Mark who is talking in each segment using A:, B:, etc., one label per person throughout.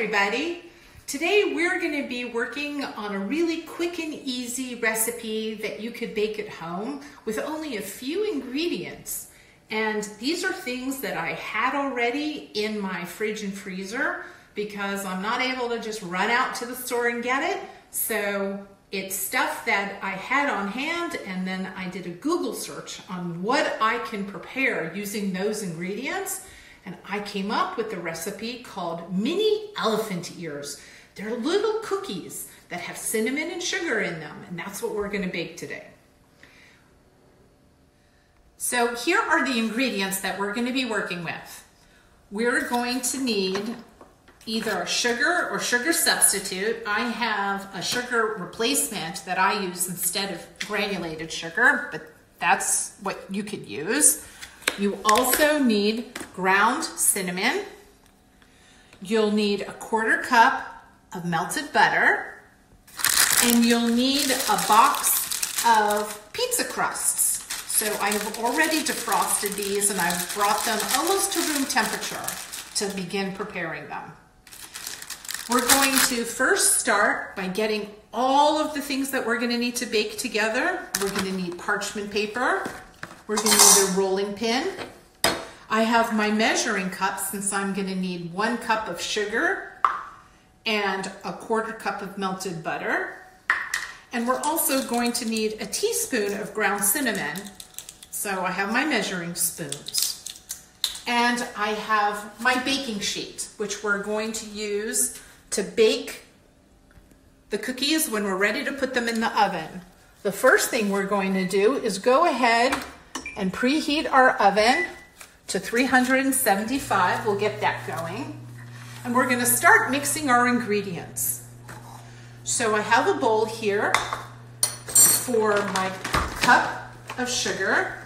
A: everybody. Today we're going to be working on a really quick and easy recipe that you could bake at home with only a few ingredients. And these are things that I had already in my fridge and freezer because I'm not able to just run out to the store and get it. So it's stuff that I had on hand, and then I did a Google search on what I can prepare using those ingredients. And I came up with a recipe called mini elephant ears. They're little cookies that have cinnamon and sugar in them, and that's what we're going to bake today. So here are the ingredients that we're going to be working with. We're going to need either sugar or sugar substitute. I have a sugar replacement that I use instead of granulated sugar, but that's what you could use. You also need ground cinnamon. You'll need a 1/4 cup of melted butter, and you'll need a box of pizza crusts. So I have already defrosted these and I've brought them almost to room temperature to begin preparing them. We're going to first start by getting all of the things that we're going to need to bake together. We're going to need parchment paper. We're going to need a rolling pin. I have my measuring cup since I'm going to need 1 cup of sugar and a 1/4 cup of melted butter. And we're also going to need a teaspoon of ground cinnamon. So I have my measuring spoons. And I have my baking sheet, which we're going to use to bake the cookies when we're ready to put them in the oven. The first thing we're going to do is go ahead and preheat our oven to 375. We'll get that going. And we're going to start mixing our ingredients. So I have a bowl here for my cup of sugar.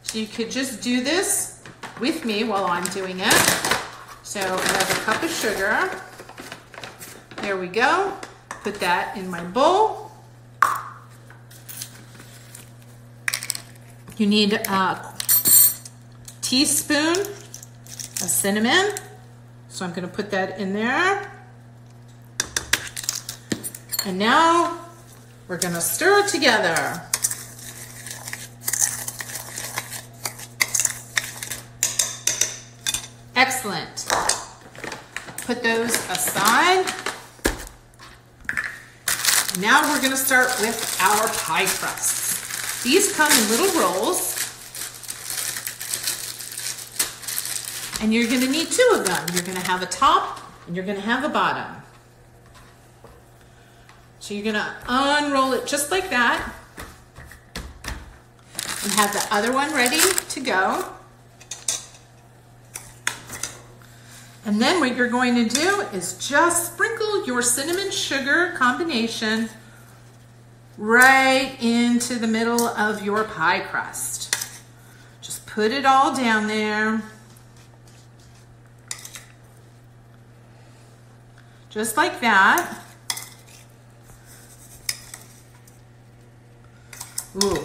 A: So you could just do this with me while I'm doing it. So I have a cup of sugar. There we go. Put that in my bowl. You need a teaspoon of cinnamon. So I'm going to put that in there. And now we're going to stir it together. Excellent. Put those aside. Now we're going to start with our pie crusts. These come in little rolls. And you're going to need 2 of them. You're going to have a top and you're going to have a bottom. So you're going to unroll it just like that and have the other one ready to go. And then what you're going to do is just sprinkle your cinnamon sugar combination right into the middle of your pie crust. Just put it all down there. Just like that. Ooh.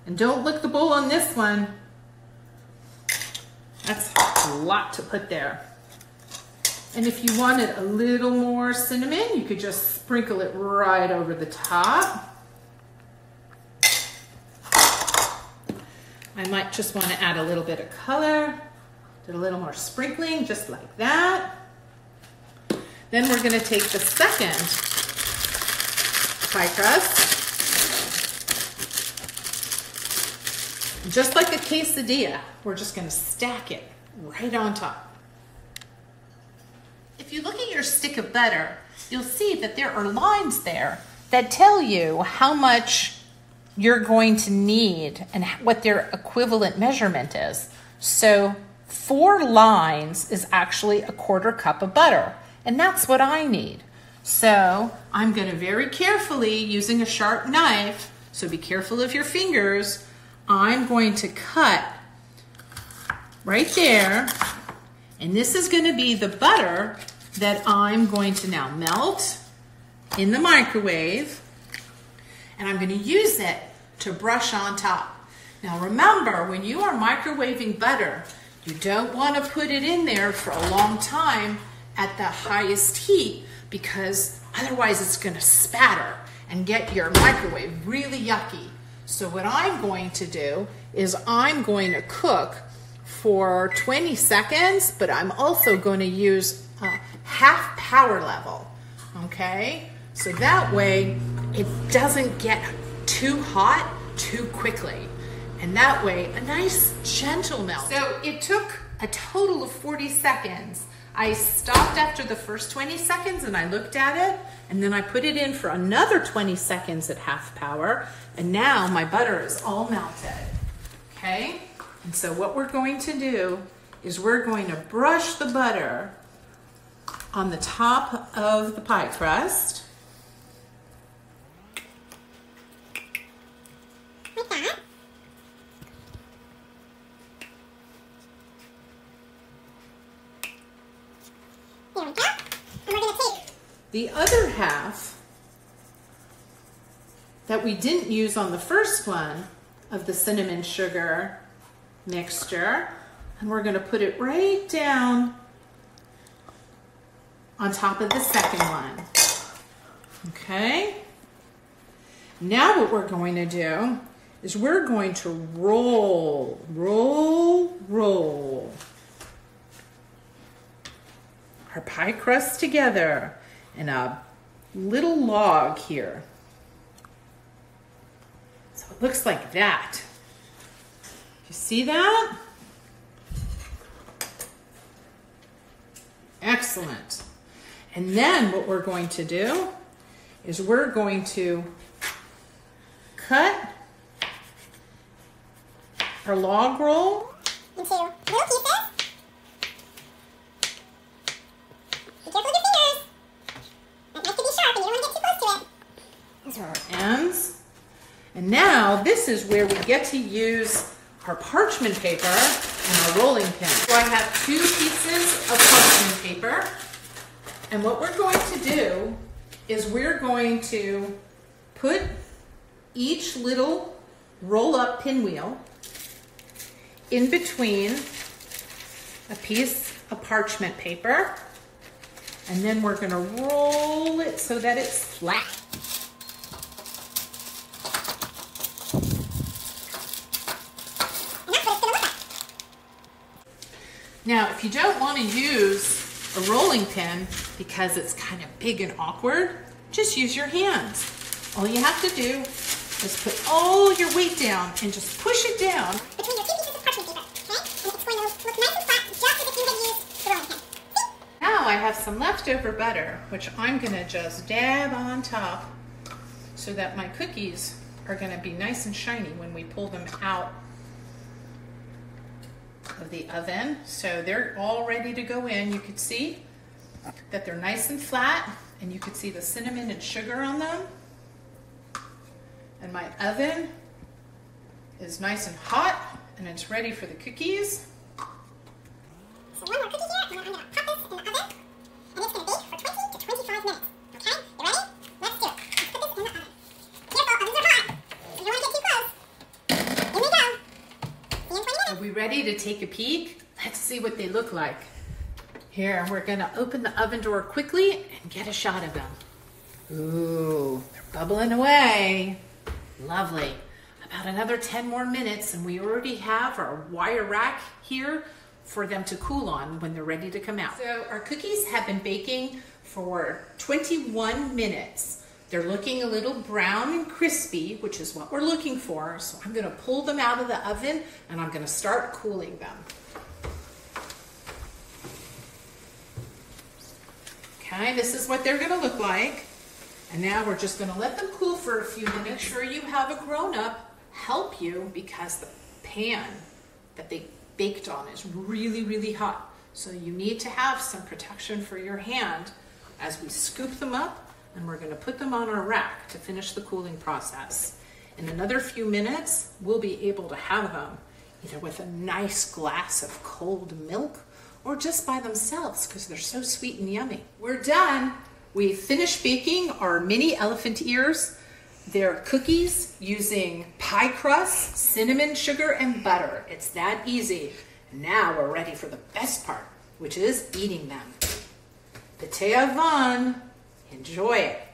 A: And don't lick the bowl on this one. That's a lot to put there. And if you wanted a little more cinnamon, you could just sprinkle it right over the top. I might just want to add a little bit of color. Do a little more sprinkling, just like that. Then we're going to take the second pie crust. Just like a quesadilla, we're just going to stack it right on top. If you look at your stick of butter, you'll see that there are lines there that tell you how much you're going to need and what their equivalent measurement is. So 4 lines is actually a 1/4 cup of butter. And that's what I need. So I'm going to very carefully, using a sharp knife, so be careful of your fingers, I'm going to cut right there. And this is going to be the butter that I'm going to now melt in the microwave. And I'm going to use it to brush on top. Now remember, when you are microwaving butter, you don't want to put it in there for a long time at the highest heat because otherwise it's gonna spatter and get your microwave really yucky. So what I'm going to do is I'm going to cook for 20 seconds, but I'm also going to use half power level, okay? So that way it doesn't get too hot too quickly. And that way, a nice gentle melt. So it took a total of 40 seconds. I stopped after the first 20 seconds and I looked at it, and then I put it in for another 20 seconds at half power, and now my butter is all melted, okay? And so what we're going to do is we're going to brush the butter on the top of the pie crust.
B: Like that. There we go. And we're going to take
A: the other half that we didn't use on the first one of the cinnamon sugar mixture, and we're going to put it right down on top of the second one. Okay? Now what we're going to do is we're going to roll our pie crust together in a little log here. So it looks like that. You see that? Excellent. And then what we're going to do is we're going to cut our log roll
B: into little pieces. Be careful with your fingers. That knife can be sharp and you don't want to get too close to it.
A: Those are our ends. And now this is where we get to use our parchment paper and our rolling pin. So I have 2 pieces of parchment paper. And what we're going to do is we're going to put each little roll-up pinwheel in between a piece of parchment paper, and then we're going to roll it so that it's flat.
B: And that's what it's going to look like.
A: Now, if you don't want to use a rolling pin because it's kind of big and awkward, just use your hands. All you have to do is put all your weight down and just push it down.
B: Between your 2 pieces of parchment paper, okay? And it's going to look nice and flat, just as if you had used the rolling pin. See?
A: Now I have some leftover butter, which I'm going to just dab on top so that my cookies are going to be nice and shiny when we pull them out of the oven. So they're all ready to go in. You can see that they're nice and flat, and you can see the cinnamon and sugar on them. And my oven is nice and hot, and it's ready for the cookies.
B: So one more cookie here, and then I'm going to pop this in the oven, and it's going to bake for 20 to 25 minutes. Okay? You ready? Let's do it. Let's put this in the oven. Careful, ovens are hot, so you don't want to get too close. In we go. See you in 20 minutes.
A: Are we ready to take a peek? Let's see what they look like. Here, we're going to open the oven door quickly and get a shot of them. Ooh, they're bubbling away. Lovely. About another 10 more minutes and we already have our wire rack here for them to cool on when they're ready to come out. So our cookies have been baking for 21 minutes. They're looking a little brown and crispy, which is what we're looking for. So I'm going to pull them out of the oven and I'm going to start cooling them. Okay, this is what they're going to look like. And now we're just going to let them cool for a few minutes. Make sure you have a grown-up help you because the pan that they baked on is really, really hot. So you need to have some protection for your hand as we scoop them up, and we're going to put them on our rack to finish the cooling process. In another few minutes, we'll be able to have them either with a nice glass of cold milk or just by themselves because they're so sweet and yummy. We're done. We finished baking our mini elephant ears. They're cookies using pie crust, cinnamon, sugar, and butter. It's that easy. And now we're ready for the best part, which is eating them. Pate Von. Enjoy it.